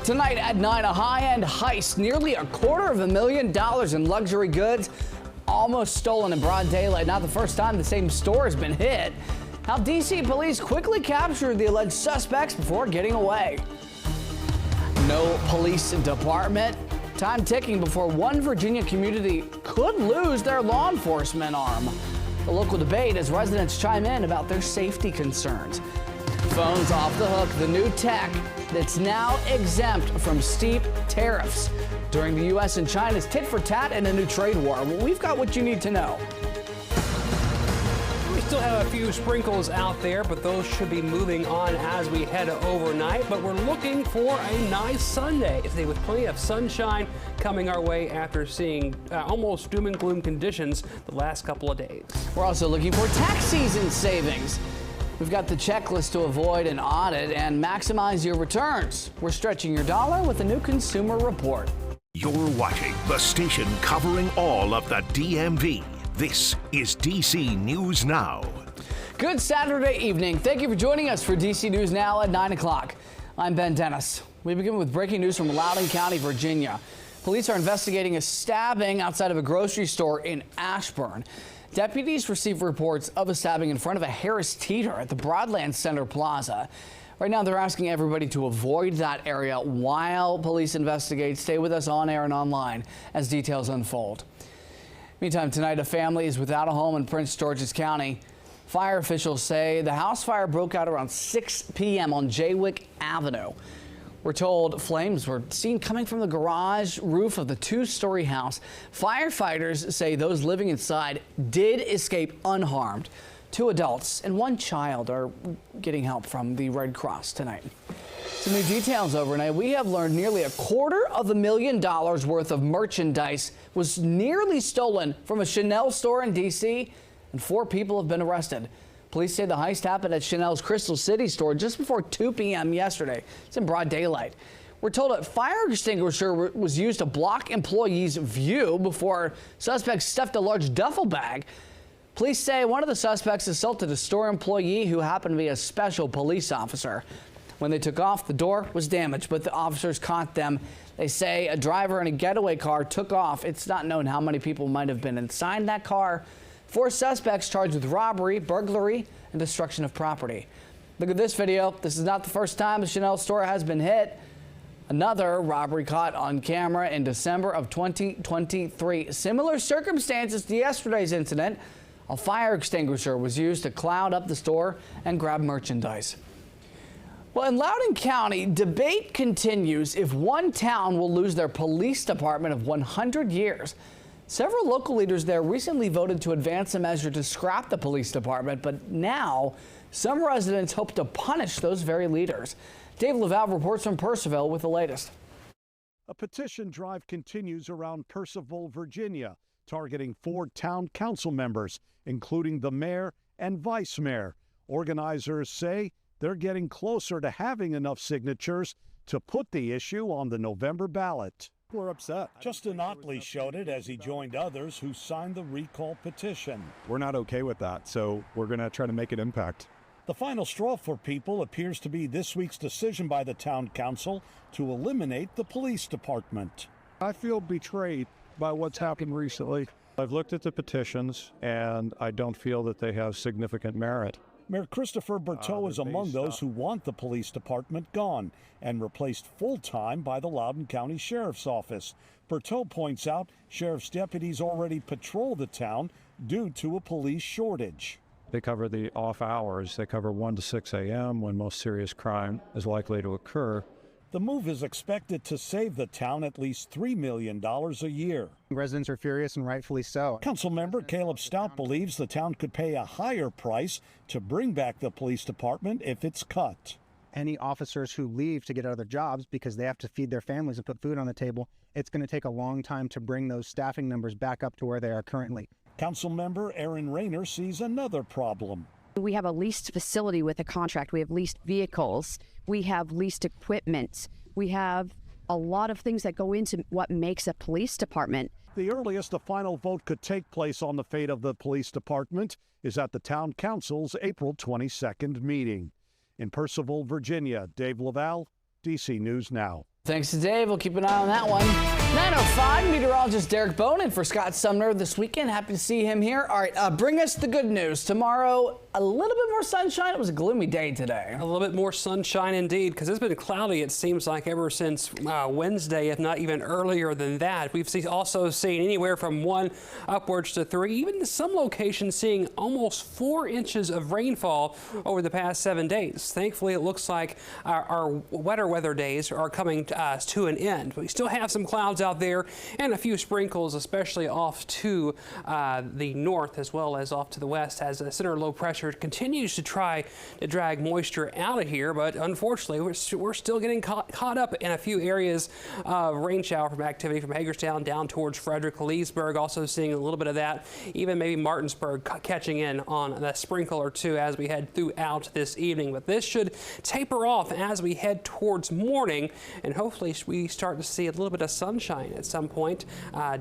Tonight at 9, a high-end heist, nearly $250,000 in luxury goods, almost stolen in broad daylight. Not the first time the same store has been hit. How D.C. police quickly captured the alleged suspects before getting away. No police department. Time ticking before one Virginia community could lose their law enforcement arm. The local debate as residents chime in about their safety concerns. Phones off the hook, the new tech that's now exempt from steep tariffs during the U.S. and China's tit for tat and a new trade war. Well, we've got what you need to know. We still have a few sprinkles out there, but those should be moving on as we head overnight. But we're looking for a nice Sunday today with plenty of sunshine coming our way after seeing almost doom and gloom conditions the last couple of days. We're also looking for tax season savings. We've got the checklist to avoid an audit and maximize your returns. We're stretching your dollar with a new consumer report. You're watching the station covering all of the DMV. This is DC News Now. Good Saturday evening. Thank you for joining us for DC News Now at 9 o'clock. I'm Ben Dennis. We begin with breaking news from Loudoun County, Virginia. Police are investigating a stabbing outside of a grocery store in Ashburn. Deputies received reports of a stabbing in front of a Harris Teeter at the Broadland Center Plaza. Right now, they're asking everybody to avoid that area while police investigate. Stay with us on air and online as details unfold. Meantime, tonight, a family is without a home in Prince George's County. Fire officials say the house fire broke out around 6 p.m. on Jaywick Avenue. We're told flames were seen coming from the garage roof of the two-story house. Firefighters say those living inside did escape unharmed. 2 adults and 1 child are getting help from the Red Cross tonight. Some new details overnight. We have learned nearly $250,000 worth of merchandise was nearly stolen from a Chanel store in D.C., and 4 people have been arrested. Police say the heist happened at Chanel's Crystal City store just before 2 p.m. yesterday. It's in broad daylight. We're told a fire extinguisher was used to block employees' view before suspects stuffed a large duffel bag. Police say one of the suspects assaulted a store employee who happened to be a special police officer. When they took off, the door was damaged, but the officers caught them. They say a driver in a getaway car took off. It's not known how many people might have been inside that car. 4 suspects charged with robbery, burglary, and destruction of property. Look at this video. This is not the first time the Chanel store has been hit. Another robbery caught on camera in December of 2023. Similar circumstances to yesterday's incident. A fire extinguisher was used to cloud up the store and grab merchandise. Well, in Loudoun County, debate continues if one town will lose their police department of 100 years. Several local leaders there recently voted to advance a measure to scrap the police department, but now some residents hope to punish those very leaders. Dave Laval reports from Purcellville with the latest. A petition drive continues around Purcellville, Virginia, targeting 4 town council members, including the mayor and vice mayor. Organizers say they're getting closer to having enough signatures to put the issue on the November ballot. We're upset. Justin Otley showed it as he joined others who signed the recall petition. We're not okay with that, so we're going to try to make an impact. The final straw for people appears to be this week's decision by the town council to eliminate the police department. I feel betrayed by what's happened recently. I've looked at the petitions, and I don't feel that they have significant merit. Mayor Christopher Berteau is among those who want the police department gone and replaced full-time by the Loudoun County Sheriff's Office. Berteau points out sheriff's deputies already patrol the town due to a police shortage. They cover the off hours. They cover 1 to 6 a.m. when most serious crime is likely to occur. The move is expected to save the town at least $3 million a year. Residents are furious, and rightfully so. Councilmember Caleb Stout believes the town could pay a higher price to bring back the police department if it's cut. Any officers who leave to get other jobs because they have to feed their families and put food on the table, it's going to take a long time to bring those staffing numbers back up to where they are currently. Councilmember Aaron Rayner sees another problem. We have a leased facility with a contract. We have leased vehicles. We have leased equipment. We have a lot of things that go into what makes a police department. The earliest a final vote could take place on the fate of the police department is at the town council's April 22nd meeting. In Purcellville, Virginia, Dave Laval, DC News Now. Thanks to Dave. We'll keep an eye on that one. 9:05, meteorologist Derek Bonin for Scott Sumner this weekend. Happy to see him here. All right, bring us the good news. Tomorrow, a little bit more sunshine. It was a gloomy day today. A little bit more sunshine indeed, because it's been cloudy, it seems like, ever since Wednesday, if not even earlier than that. We've also seen anywhere from 1 upwards to 3, even in some locations seeing almost 4 inches of rainfall over the past 7 days. Thankfully, it looks like our wetter weather days are coming to an end. We still have some clouds out there and a few sprinkles, especially off to the north as well as off to the west, as the center low pressure continues to try to drag moisture out of here. But unfortunately, we're still getting caught up in a few areas of rain shower from activity from Hagerstown down towards Frederick, Leesburg. Also seeing a little bit of that, even maybe Martinsburg catching in on a sprinkle or two as we head throughout this evening. But this should taper off as we head towards morning, and hopefully we start to see a little bit of sunshine at some point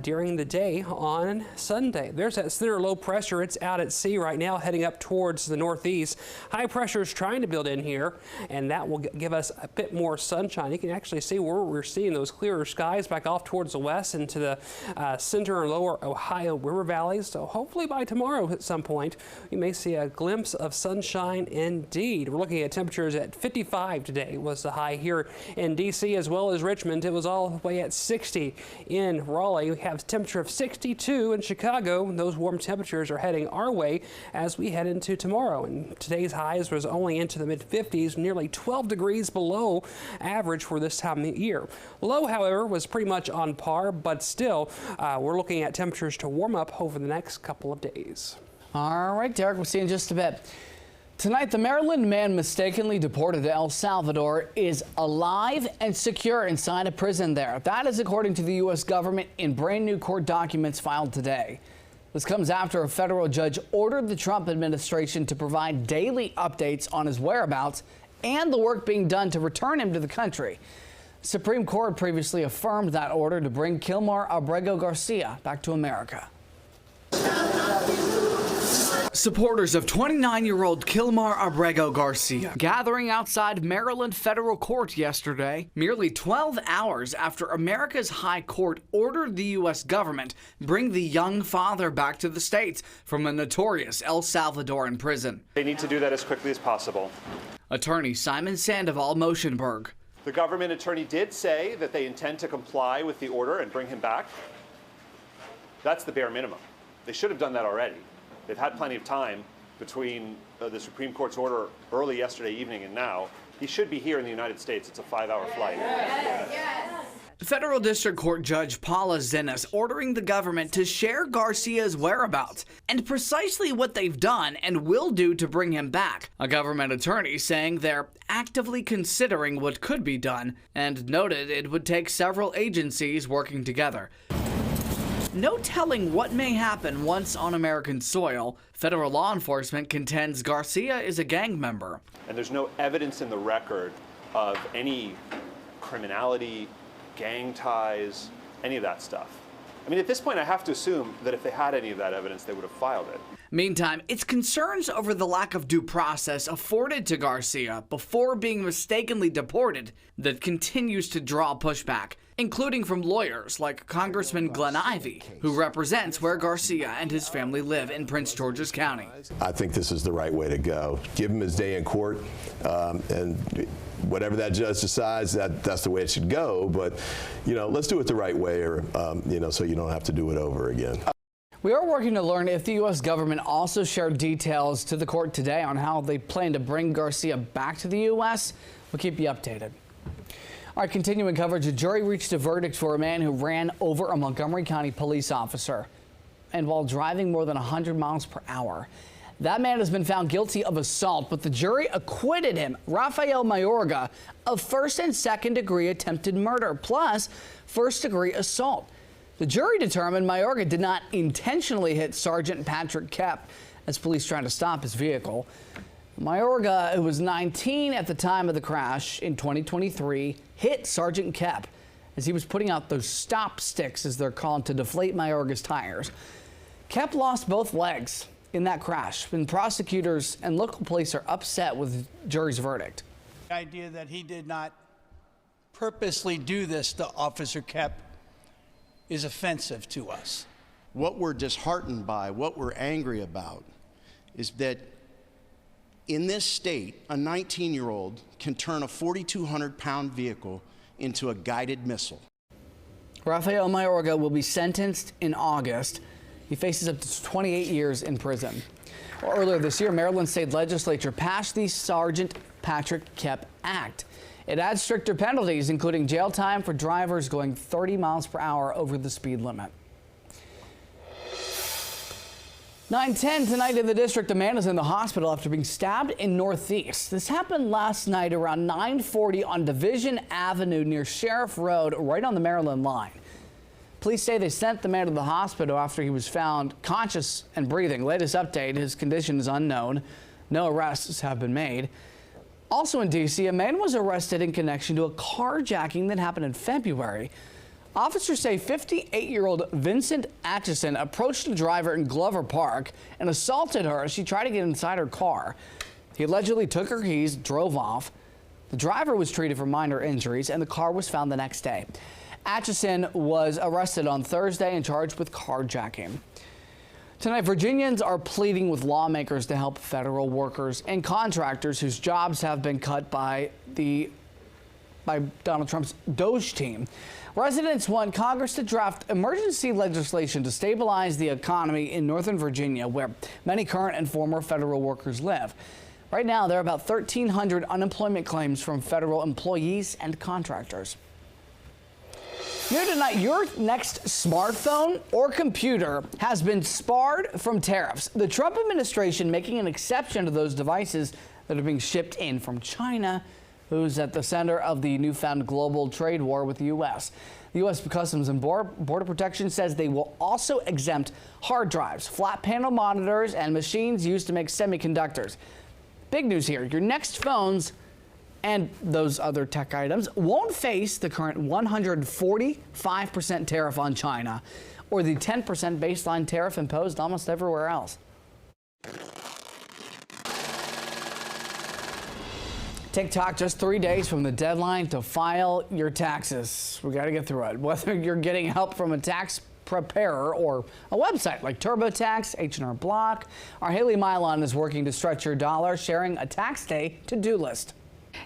during the day on Sunday. There's that center low pressure. It's out at sea right now, heading up towards the northeast. High pressure is trying to build in here, and that will give us a bit more sunshine. You can actually see where we're seeing those clearer skies back off towards the west into the center and lower Ohio river valleys. So hopefully by tomorrow at some point, we may see a glimpse of sunshine indeed. We're looking at temperatures at 55 today was the high here in D.C. as well as Richmond. It was all the way at 60 in Raleigh. We have a temperature of 62 in Chicago. Those warm temperatures are heading our way as we head into tomorrow. And today's highs was only into the mid-50s, nearly 12 degrees below average for this time of year. Low, however, was pretty much on par, but still, we're looking at temperatures to warm up over the next couple of days. All right, Derek, we'll see you in just a bit. Tonight, the Maryland man mistakenly deported to El Salvador is alive and secure inside a prison there. That is according to the U.S. government in brand new court documents filed today. This comes after a federal judge ordered the Trump administration to provide daily updates on his whereabouts and the work being done to return him to the country. The Supreme Court previously affirmed that order to bring Kilmar Abrego Garcia back to America. Supporters of 29-year-old Kilmar Abrego Garcia gathering outside Maryland federal court yesterday, merely 12 hours after America's high court ordered the U.S. government bring the young father back to the States from a notorious El Salvadoran prison. They need to do that as quickly as possible. Attorney Simon Sandoval Motionberg. The government attorney did say that they intend to comply with the order and bring him back. That's the bare minimum. They should have done that already. They've had plenty of time between the Supreme Court's order early yesterday evening and now. He should be here in the United States. It's a 5-hour flight. Federal District Court Judge Paula Zinnes ordering the government to share Garcia's whereabouts and precisely what they've done and will do to bring him back. A government attorney saying they're actively considering what could be done and noted it would take several agencies working together. No telling what may happen once on American soil. Federal law enforcement contends Garcia is a gang member. And there's no evidence in the record of any criminality, gang ties, any of that stuff. I mean, at this point, I have to assume that if they had any of that evidence, they would have filed it. Meantime, it's concerns over the lack of due process afforded to Garcia before being mistakenly deported that continues to draw pushback, including from lawyers like Congressman Glenn Ivey, who represents where Garcia and his family live in Prince George's County. I think this is the right way to go. Give him his day in court, and whatever that judge decides, that's the way it should go. But, you know, let's do it the right way, or, you know, so you don't have to do it over again. We are working to learn if the U.S. government also shared details to the court today on how they plan to bring Garcia back to the U.S. We'll keep you updated. All right, continuing coverage, a jury reached a verdict for a man who ran over a Montgomery County police officer and while driving more than 100 miles per hour. That man has been found guilty of assault, but the jury acquitted him, Rafael Mayorga, of first and second degree attempted murder, plus first degree assault. The jury determined Mayorga did not intentionally hit Sergeant Patrick Kep as police tried to stop his vehicle. Mayorga, who was 19 at the time of the crash in 2023, hit Sergeant Kep as he was putting out those stop sticks, as they're called, to deflate Mayorga's tires. Kep lost both legs in that crash, and prosecutors and local police are upset with the jury's verdict. The idea that he did not purposely do this to Officer Koepp is offensive to us. What we're disheartened by, what we're angry about, is that in this state, a 19-year-old can turn a 4,200-pound vehicle into a guided missile. Rafael Mayorga will be sentenced in August. He faces up to 28 years in prison. Earlier this year, Maryland State Legislature passed the Sergeant Patrick Koepp Act. It adds stricter penalties, including jail time for drivers going 30 miles per hour over the speed limit. 9:10 tonight in the district. A man is in the hospital after being stabbed in Northeast. This happened last night around 9:40 on Division Avenue near Sheriff Road, right on the Maryland line. Police say they sent the man to the hospital after he was found conscious and breathing. Latest update, his condition is unknown. No arrests have been made. Also in D.C., a man was arrested in connection to a carjacking that happened in February. Officers say 58-year-old Vincent Atchison approached the driver in Glover Park and assaulted her as she tried to get inside her car. He allegedly took her keys, drove off. The driver was treated for minor injuries, and the car was found the next day. Atchison was arrested on Thursday and charged with carjacking. Tonight, Virginians are pleading with lawmakers to help federal workers and contractors whose jobs have been cut by Donald Trump's DOGE team. Residents want Congress to draft emergency legislation to stabilize the economy in Northern Virginia, where many current and former federal workers live. Right now, there are about 1,300 unemployment claims from federal employees and contractors. New tonight, your next smartphone or computer has been sparred from tariffs. The Trump administration making an exception to those devices that are being shipped in from China, who's at the center of the newfound global trade war with the U.S. The U.S. Customs and Border Protection says they will also exempt hard drives, flat panel monitors, and machines used to make semiconductors. Big news here. Your next phones and those other tech items won't face the current 145% tariff on China or the 10% baseline tariff imposed almost everywhere else. TikTok just 3 days from the deadline to file your taxes. We got to get through it. Whether you're getting help from a tax preparer or a website like TurboTax, H&R Block, our Haley Mylon is working to stretch your dollar, sharing a tax day to-do list.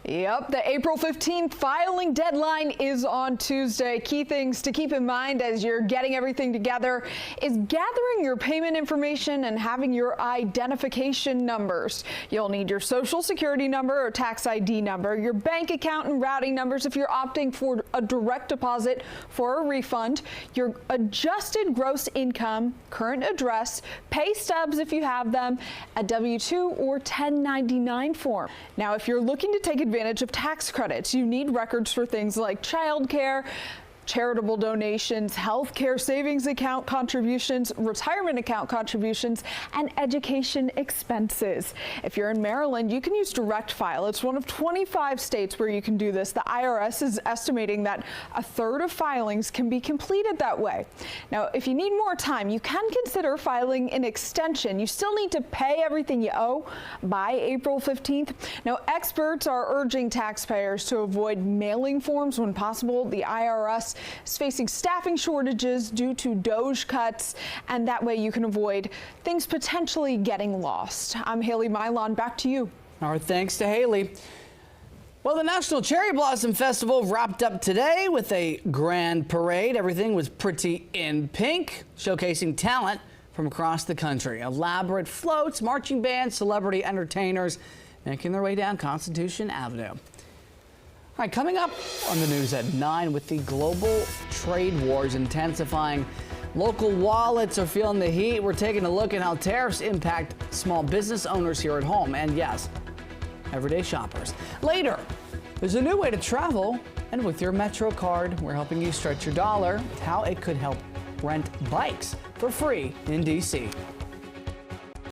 Yep, the April 15th filing deadline is on Tuesday. Key things to keep in mind as you're getting everything together is gathering your payment information and having your identification numbers. You'll need your social security number or tax ID number, your bank account and routing numbers if you're opting for a direct deposit for a refund, your adjusted gross income, current address, pay stubs if you have them, a W-2 or 1099 form. Now, if you're looking to take advantage of tax credits, you need records for things like childcare, charitable donations, health care savings account contributions, retirement account contributions, and education expenses. If you're in Maryland, you can use Direct File. It's one of 25 states where you can do this. The IRS is estimating that a third of filings can be completed that way. Now, if you need more time, you can consider filing an extension. You still need to pay everything you owe by April 15th. Now, experts are urging taxpayers to avoid mailing forms when possible. The IRS is facing staffing shortages due to DOGE cuts, and that way you can avoid things potentially getting lost. I'm Haley Mylon. Back to you. Our thanks to Haley. Well, the National Cherry Blossom Festival wrapped up today with a grand parade. Everything was pretty in pink, showcasing talent from across the country. Elaborate floats, marching bands, celebrity entertainers making their way down Constitution Avenue. All right, coming up on the news at 9, with the global trade wars intensifying, local wallets are feeling the heat. We're taking a look at how tariffs impact small business owners here at home and, yes, everyday shoppers. Later, there's a new way to travel, and with your Metro card, we're helping you stretch your dollar, how it could help rent bikes for free in D.C.